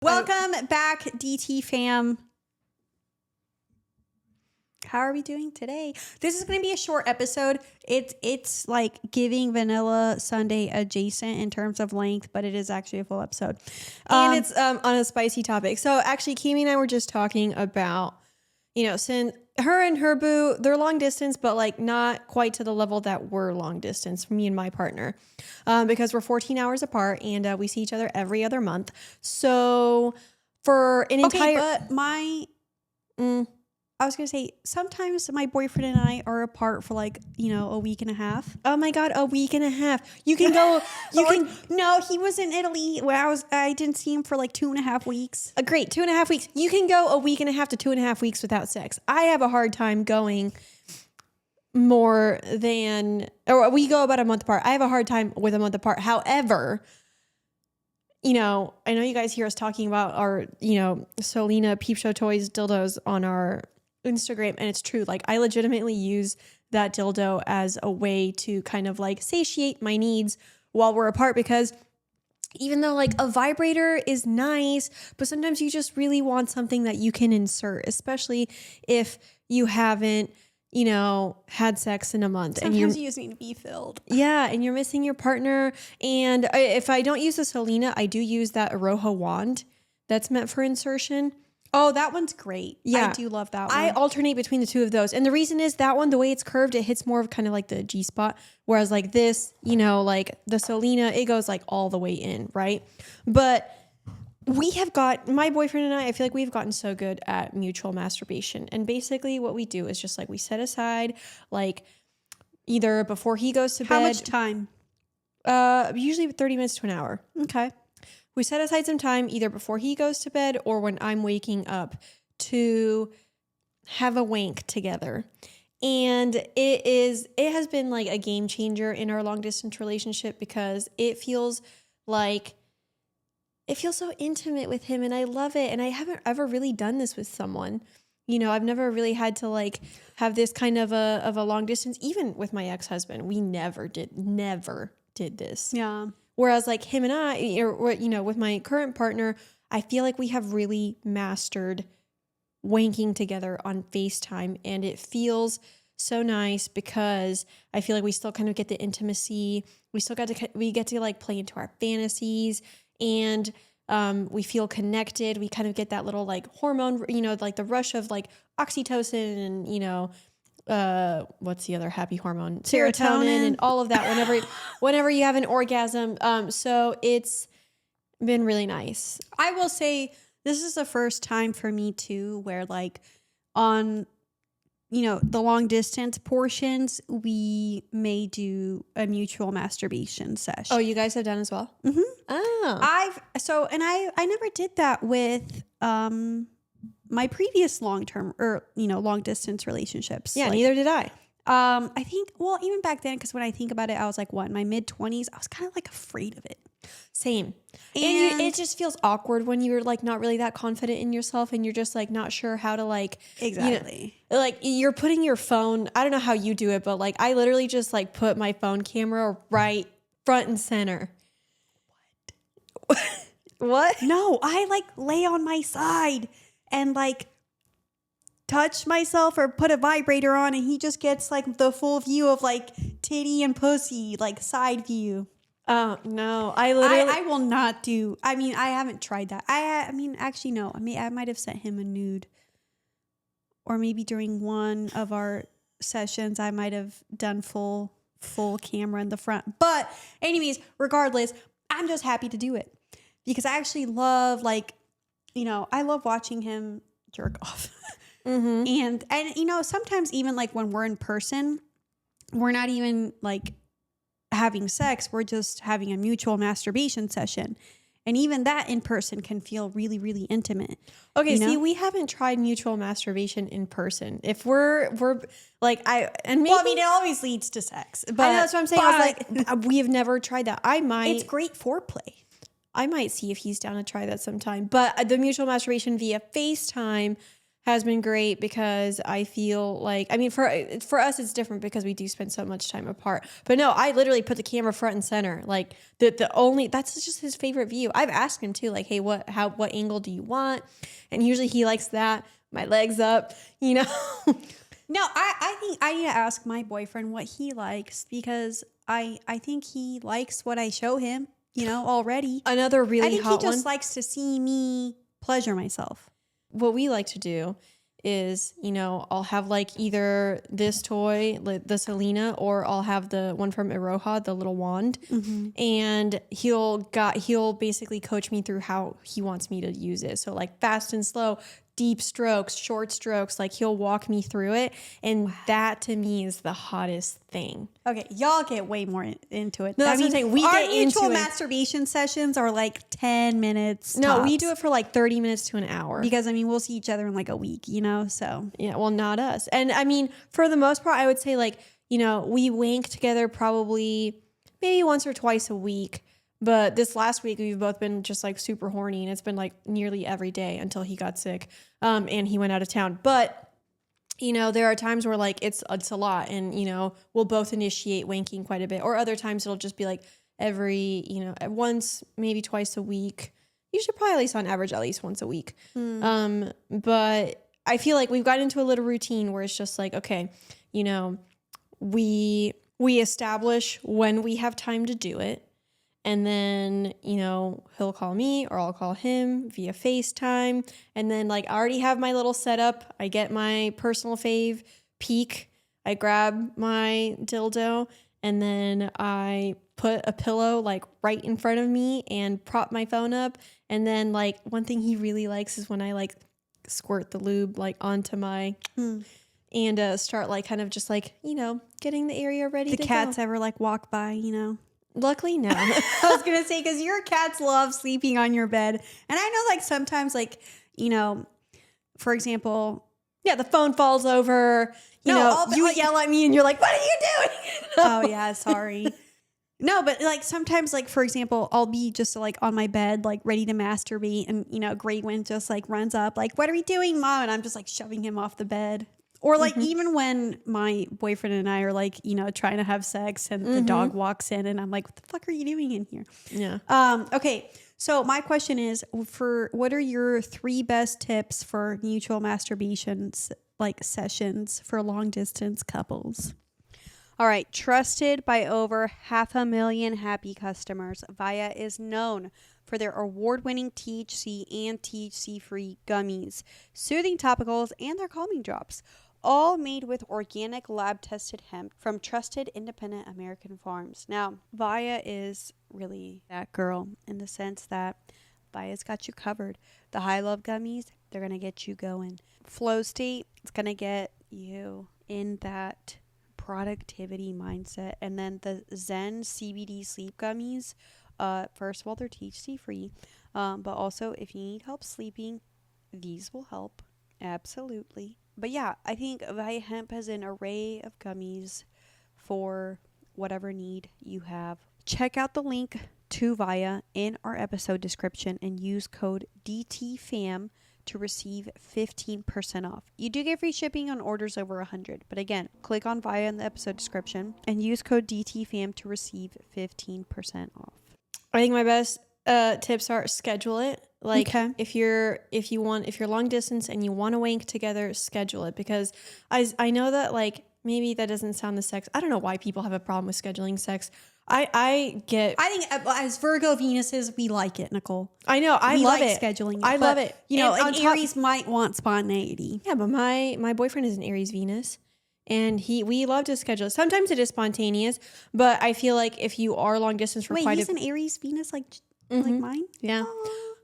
Welcome back, DT fam. How are we doing today? This is going to be a short episode. It's like giving Vanilla Sunday adjacent in terms of length, but it is actually a full episode. And it's on a spicy topic. So actually, Kimi and I were just talking about, since her and her boo, they're long distance, but like not quite to the level that we're long distance, me and my partner, because we're 14 hours apart and we see each other every other month. So for an entire... but I was going to say, sometimes my boyfriend and I are apart for like, a week and a half. Oh my God, a week and a half. You can go, No, he was in Italy where I didn't see him for like 2.5 weeks. Great, 2.5 weeks. You can go a week and a half to 2.5 weeks without sex. I have a hard time going more than, or we go about a month apart. I have a hard time with a month apart. However, I know you guys hear us talking about our, Selena Peep Show Toys dildos on our Instagram, and it's true. Like, I legitimately use that dildo as a way to kind of like satiate my needs while we're apart, because even though like a vibrator is nice, but sometimes you just really want something that you can insert, especially if you haven't, had sex in a month. Sometimes you just need to be filled. Yeah, and you're missing your partner. And if I don't use the Selena, I do use that Aroha wand that's meant for insertion. Oh, that one's great. Yeah. I do love that one. I alternate between the two of those. And the reason is that one, the way it's curved, it hits more of kind of like the G spot. Whereas like this, like the Selena, it goes like all the way in, right? But my boyfriend and I feel like we've gotten so good at mutual masturbation. And basically what we do is just like we set aside like either before he goes to bed. How much time? Usually 30 minutes to an hour. Okay. We set aside some time either before he goes to bed or when I'm waking up to have a wank together. And it has been like a game changer in our long distance relationship, because it feels so intimate with him, and I love it. And I haven't ever really done this with someone. I've never really had to like have this kind of a long distance. Even with my ex-husband, we never did this. Yeah. Whereas like him and I, or with my current partner, I feel like we have really mastered wanking together on FaceTime, and it feels so nice because I feel like we still kind of get the intimacy. We get to like play into our fantasies, and we feel connected. We kind of get that little like hormone, like the rush of like oxytocin and, what's the other happy hormone? Serotonin and all of that whenever you have an orgasm. So it's been really nice. I will say this is the first time for me too, where like on, the long distance portions, we may do a mutual masturbation session. Oh, you guys have done as well? Mm-hmm. Oh. I never did that with, my previous long distance relationships. Yeah, neither did I. I think, well, even back then, because when I think about it, I was like, in my mid-20s, I was kind of like afraid of it. Same. And it just feels awkward when you're like not really that confident in yourself, and you're just like not sure how to like. Exactly. Like you're putting your phone, I don't know how you do it, but like I literally just like put my phone camera right front and center. What? What? No, I like lay on my side and like touch myself or put a vibrator on, and he just gets like the full view of like titty and pussy, like side view. Oh no, I will not do. I mean, I haven't tried that. I mean, actually, no. I might have sent him a nude, or maybe during one of our sessions, I might have done full camera in the front. But anyways, regardless, I'm just happy to do it because I actually love I love watching him jerk off. Mm-hmm. And sometimes even like when we're in person, we're not even like having sex, we're just having a mutual masturbation session, and even that in person can feel really, really intimate. Okay, see, we haven't tried mutual masturbation in person. If we're like it always leads to sex, but I know, that's what I'm saying. I was like, we have never tried that. It's great foreplay. I might see if he's down to try that sometime. But the mutual masturbation via FaceTime has been great because I feel like, I mean, for us, it's different because we do spend so much time apart. But no, I literally put the camera front and center. Like that's just his favorite view. I've asked him too, like, hey, what angle do you want? And usually he likes that. My legs up, you know. No, I think I need to ask my boyfriend what he likes because I think he likes what I show him, already. Another really I think hot he just one. likes to see me pleasure myself. What we like to do is, I'll have like either this toy, like the Selena, or I'll have the one from Iroha, the little wand. And he'll basically coach me through how he wants me to use it. So like fast and slow, deep strokes, short strokes, like he'll walk me through it. And that to me is the hottest thing. Okay, y'all get way more into it. No, that's what I'm saying. We our get mutual into it. masturbation sessions are like 10 minutes. No, we tops. do it for like 30 minutes to an hour. Because we'll see each other in like a week, so. Yeah, well, not us. And I mean, for the most part, I would say like, we wank together probably maybe once or twice a week. But this last week, we've both been just like super horny, and it's been like nearly every day until he got sick and he went out of town. But, there are times where like it's a lot, and, we'll both initiate wanking quite a bit. Or other times it'll just be like every, once, maybe twice a week. Usually probably at least on average, at least once a week. But I feel like we've gotten into a little routine where it's just like, okay, we establish when we have time to do it. And then, he'll call me or I'll call him via FaceTime. And then like I already have my little setup. I get my personal fave peak. I grab my dildo and then I put a pillow like right in front of me and prop my phone up. And then like one thing he really likes is when I like squirt the lube like onto my and start like kind of just like, getting the area ready to go. The cats ever like walk by, Luckily, no. I was going to say, because your cats love sleeping on your bed. And I know like sometimes like, for example. Yeah, the phone falls over. You yell at me and you're like, what are you doing? Oh, yeah, sorry. No, but like sometimes like, for example, I'll be just like on my bed, like ready to masturbate. And, Great Wind just like runs up like, what are we doing, Mom? And I'm just like shoving him off the bed. Or like even when my boyfriend and I are like, trying to have sex and the dog walks in and I'm like, what the fuck are you doing in here? Yeah. Okay. So my question is what are your 3 best tips for mutual masturbations, like sessions for long distance couples? All right. Trusted by over 500,000 happy customers, Via is known for their award-winning THC and THC-free gummies, soothing topicals, and their calming drops. All made with organic lab-tested hemp from trusted independent American farms. Now, Via is really that girl in the sense that Via's got you covered. The High Love gummies, they're going to get you going. Flow State, it's going to get you in that productivity mindset. And then the Zen CBD sleep gummies, first of all, they're THC-free. But also, if you need help sleeping, these will help. Absolutely. But yeah, I think Via Hemp has an array of gummies for whatever need you have. Check out the link to Via in our episode description and use code DTFAM to receive 15% off. You do get free shipping on orders over 100. But again, click on Via in the episode description and use code DTFAM to receive 15% off. I think my best tips are schedule it. Like if you're long distance and you want to wank together, schedule it, because I know that like maybe that doesn't sound the sex. I don't know why people have a problem with scheduling sex. I think as Virgo Venuses, we like it, Nicole. I know. I love it. Scheduling. I love it. And Aries might want spontaneity. Yeah, but my boyfriend is an Aries Venus. And we love to schedule. Sometimes it is spontaneous, but I feel like if you are long distance for he's an Aries Venus like mine? Yeah.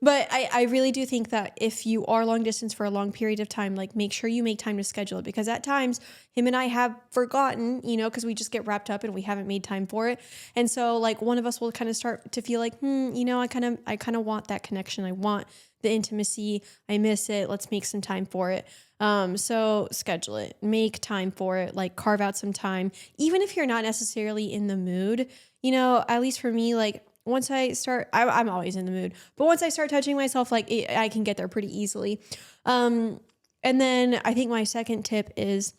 But I really do think that if you are long distance for a long period of time, like make sure you make time to schedule it, because at times him and I have forgotten, because we just get wrapped up and we haven't made time for it. And so like one of us will kind of start to feel like, I kind of want that connection. I want the intimacy. I miss it. Let's make some time for it. So schedule it, make time for it, like carve out some time, even if you're not necessarily in the mood, at least for me, like once I start, I'm always in the mood, but once I start touching myself, like I can get there pretty easily. And then I think my second tip is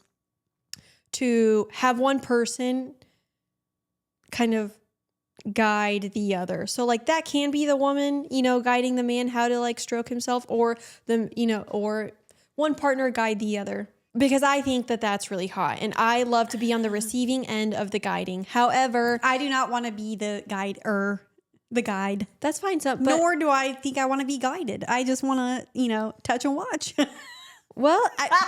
to have one person kind of guide the other. So like that can be the woman, guiding the man how to like stroke himself, or or one partner guide the other. Because I think that that's really hot. And I love to be on the receiving end of the guiding. However, I do not want to be the guide or the guide. that's fine. Nor do I think I want to be guided. I just want to, touch and watch. Well,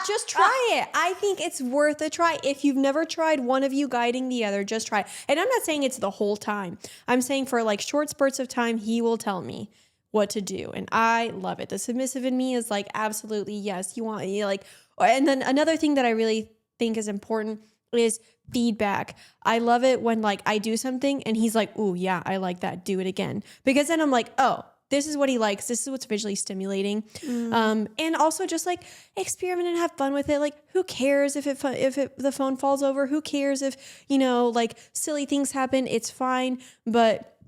just try it. I think it's worth a try. If you've never tried one of you guiding the other, just try. And I'm not saying it's the whole time. I'm saying for like short spurts of time, he will tell me what to do. And I love it. The submissive in me is like, absolutely, yes. And then another thing that I really think is important is feedback. I love it when like I do something and he's like, "Ooh, yeah, I like that. Do it again." Because then I'm like, "Oh, this is what he likes. This is what's visually stimulating." And also just like experiment and have fun with it. Like who cares if the phone falls over? Who cares if, like silly things happen? It's fine, but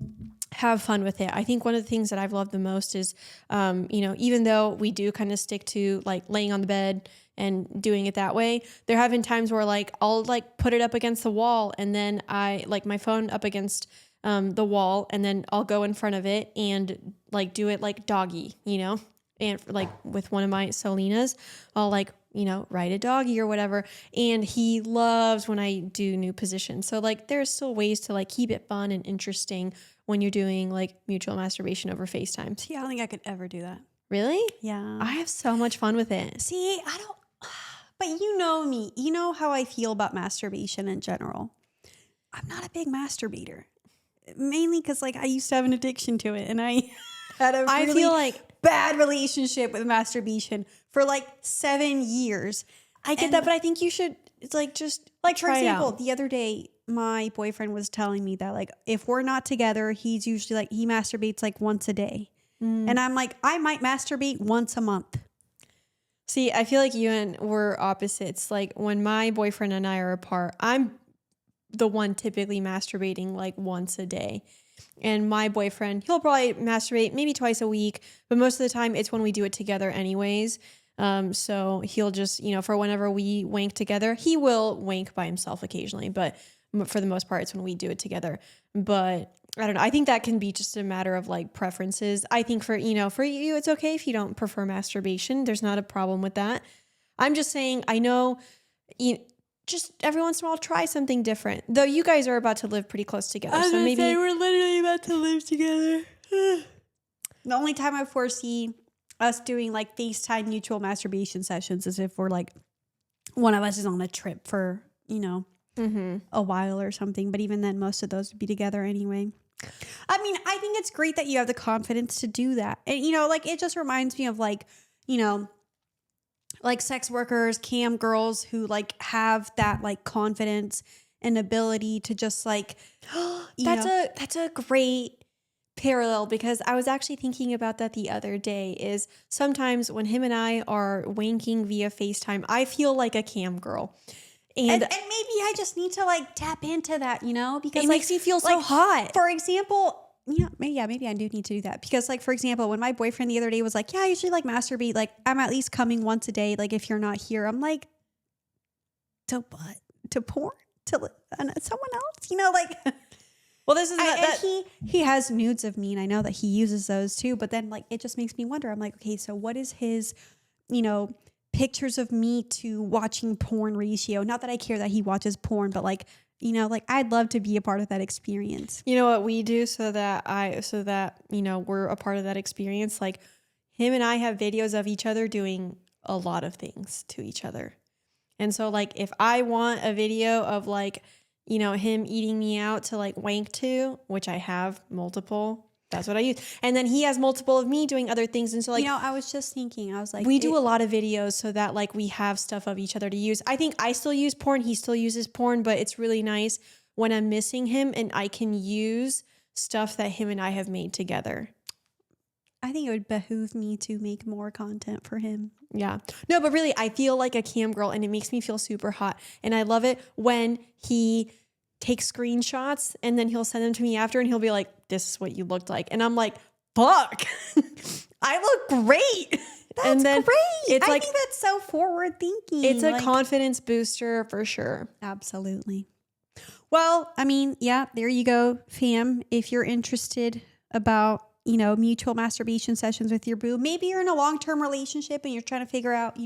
have fun with it. I think one of the things that I've loved the most is, even though we do kind of stick to like laying on the bed and doing it that way, there have been times where like I'll like put it up against the wall and then I like my phone up against the wall, and then I'll go in front of it and like do it like doggy, and like with one of my Solinas, I'll like, ride a doggy or whatever. And he loves when I do new positions. So like there's still ways to like keep it fun and interesting when you're doing like mutual masturbation over FaceTime. See, I don't think I could ever do that. Really? Yeah. I have so much fun with it. See, I don't, but you know me. You know how I feel about masturbation in general. I'm not a big masturbator. Mainly because like I used to have an addiction to it, and I had a really feel like bad relationship with masturbation for like 7 years. I get that, but I think you should. It's like just like for try it example, out. the other day my boyfriend was telling me that like if we're not together, he's usually like he masturbates like once a day, and I'm like I might masturbate once a month. See, I feel like you and we're opposites. Like when my boyfriend and I are apart, I'm the one typically masturbating like once a day. And my boyfriend, he'll probably masturbate maybe twice a week, but most of the time it's when we do it together anyways. So he'll just, for whenever we wank together, he will wank by himself occasionally, but for the most part, it's when we do it together. But I don't know. I think that can be just a matter of like preferences. I think for you, it's okay if you don't prefer masturbation. There's not a problem with that. I'm just saying, I know, just every once in a while, try something different. Though you guys are about to live pretty close together, so maybe we're literally about to live together. The only time I foresee us doing like FaceTime mutual masturbation sessions is if we're like one of us is on a trip for a while or something. But even then, most of those would be together anyway. I mean, I think it's great that you have the confidence to do that, and like it just reminds me of like like sex workers, cam girls who like have that like confidence and ability to just like that's a great parallel, because I was actually thinking about that the other day. Is sometimes when him and I are wanking via FaceTime, I feel like a cam girl. And maybe I just need to like tap into that, because it makes you feel so hot. For example, maybe I do need to do that, because like, for example, when my boyfriend the other day was like, yeah, I usually like masturbate, like I'm at least coming once a day. Like if you're not here, I'm like, to what? To porn? To someone else? Like, well, this is he has nudes of me, and I know that he uses those too. But then like, it just makes me wonder. I'm like, okay, so what is his, pictures of me to watching porn ratio? Not that I care that he watches porn, but like, like I'd love to be a part of that experience. You know what we do so that we're a part of that experience? Like him and I have videos of each other doing a lot of things to each other. And so like if I want a video of like, him eating me out to like wank to, which I have multiple, that's what I use. And then he has multiple of me doing other things. And so like, I was just thinking, I was like, we do a lot of videos so that like we have stuff of each other to use. I think I still use porn. He still uses porn, but it's really nice when I'm missing him and I can use stuff that him and I have made together. I think it would behoove me to make more content for him. Yeah. No, but really, I feel like a cam girl, and it makes me feel super hot. And I love it when he takes screenshots and then he'll send them to me after, and he'll be like, this is what you looked like. And I'm like, fuck, I look great. That's then great. it's I like, think that's so forward thinking. it's a confidence booster for sure. Absolutely. Well, I mean, yeah, there you go, fam. If you're interested about, mutual masturbation sessions with your boo, maybe you're in a long-term relationship and you're trying to figure out,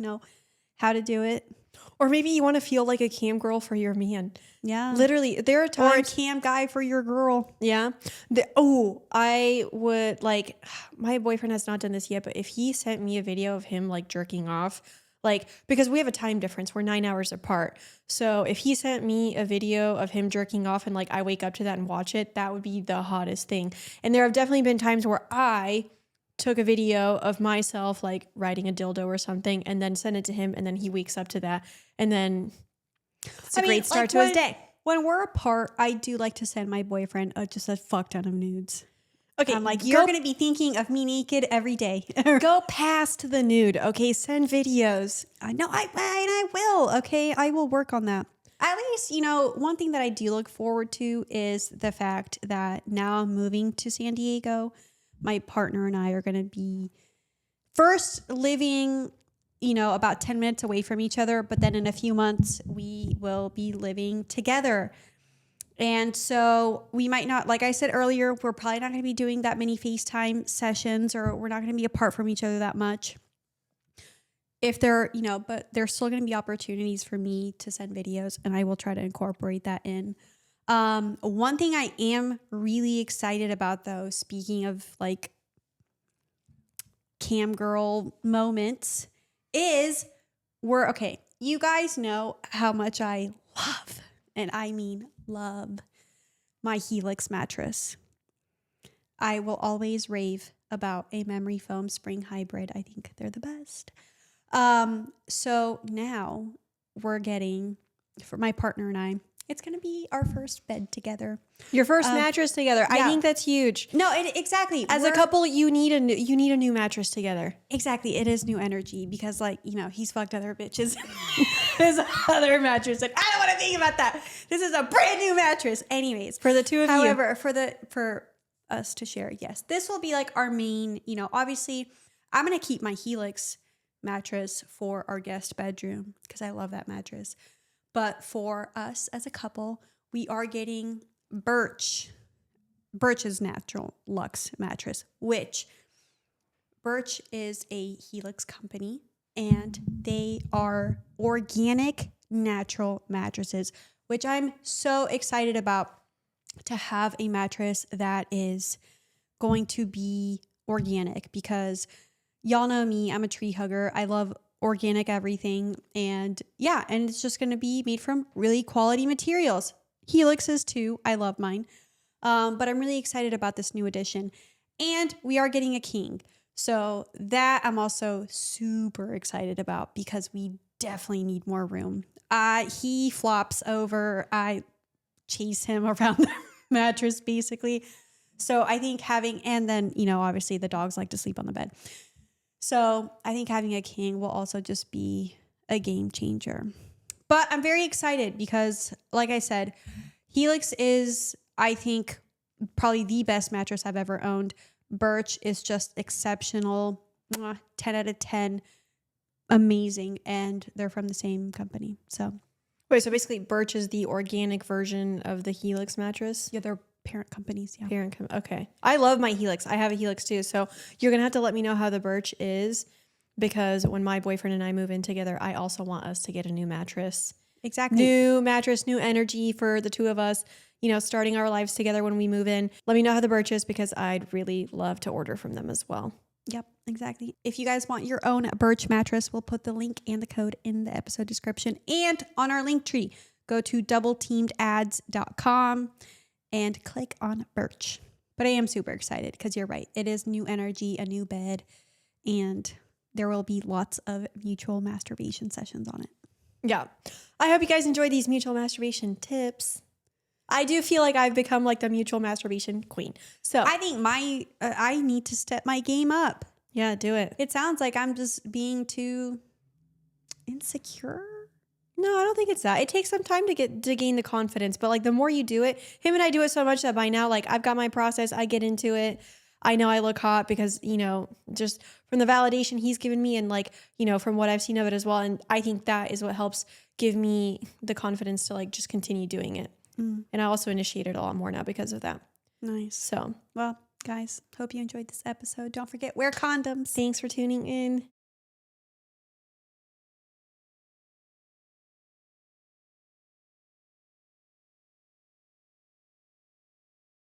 how to do it. Or maybe you want to feel like a cam girl for your man. Yeah. Literally, there are Or a times. cam guy for your girl. Yeah. I would like, my boyfriend has not done this yet, but if he sent me a video of him like jerking off, like, because we have a time difference, we're 9 hours apart. So if he sent me a video of him jerking off and like I wake up to that and watch it, that would be the hottest thing. And there have definitely been times where I took a video of myself like riding a dildo or something and then sent it to him and then he wakes up to that. And then it's a great start to his day. When we're apart, I do like to send my boyfriend just a fuck ton of nudes. Okay, I'm like, you're going to be thinking of me naked every day. Go past the nude, okay? Send videos. I know, I will, okay? I will work on that. At least, one thing that I do look forward to is the fact that now I'm moving to San Diego. My partner and I are going to be first living, about 10 minutes away from each other. But then in a few months, we will be living together. And so we might not, like I said earlier, we're probably not going to be doing that many FaceTime sessions, or we're not going to be apart from each other that much. If there, but there's still going to be opportunities for me to send videos, and I will try to incorporate that in. One thing I am really excited about, though, speaking of like cam girl moments, is you guys know how much I love, and I mean love, my Helix mattress. I will always rave about a memory foam spring hybrid. I think they're the best. So now we're getting, for my partner and I, it's going to be our first bed together. Your first mattress together. Yeah. I think that's huge. No, exactly. As a couple, you need a new mattress together. Exactly. It is new energy because, like, he's fucked other bitches. There's other mattress. Like, I don't want to think about that. This is a brand new mattress. Anyways, for the two of you. For us to share, yes, this will be like our main. Obviously, I'm gonna keep my Helix mattress for our guest bedroom because I love that mattress. But for us as a couple, we are getting Birch's Natural Luxe mattress, which Birch is a Helix company, and they are organic natural mattresses, which I'm so excited about, to have a mattress that is going to be organic, because y'all know me, I'm a tree hugger. I love organic everything. And yeah, and it's just going to be made from really quality materials. Helix's too. I love mine. But I'm really excited about this new addition. And we are getting a king. So that I'm also super excited about, because we definitely need more room. He flops over. I chase him around the mattress basically. So I think and then, obviously the dogs like to sleep on the bed. So I think having a king will also just be a game changer. But I'm very excited because, like I said, Helix is, I think, probably the best mattress I've ever owned. Birch is just exceptional. 10 out of 10. Amazing. And they're from the same company. So wait, so basically Birch is the organic version of the Helix mattress? Yeah, they're parent companies. Yeah. Okay. I love my Helix. I have a Helix too. So you're going to have to let me know how the Birch is, because when my boyfriend and I move in together, I also want us to get a new mattress. Exactly. New mattress, new energy for the two of us, starting our lives together when we move in. Let me know how the Birch is, because I'd really love to order from them as well. Yep, exactly. If you guys want your own Birch mattress, we'll put the link and the code in the episode description and on our link tree. Go to doubleteamedads.com and click on Birch. But I am super excited because you're right. It is new energy, a new bed, and there will be lots of mutual masturbation sessions on it. Yeah. I hope you guys enjoy these mutual masturbation tips. I do feel like I've become like the mutual masturbation queen. So I think I need to step my game up. Yeah, do it. It sounds like I'm just being too insecure. No, I don't think it's that. It takes some time to gain the confidence, but like the more you do it, him and I do it so much that by now, like, I've got my process, I get into it. I know I look hot because, just from the validation he's given me and like, from what I've seen of it as well. And I think that is what helps give me the confidence to like just continue doing it. And I also initiated a lot more now because of that. Nice. So, well, guys, hope you enjoyed this episode. Don't forget, wear condoms. Thanks for tuning in.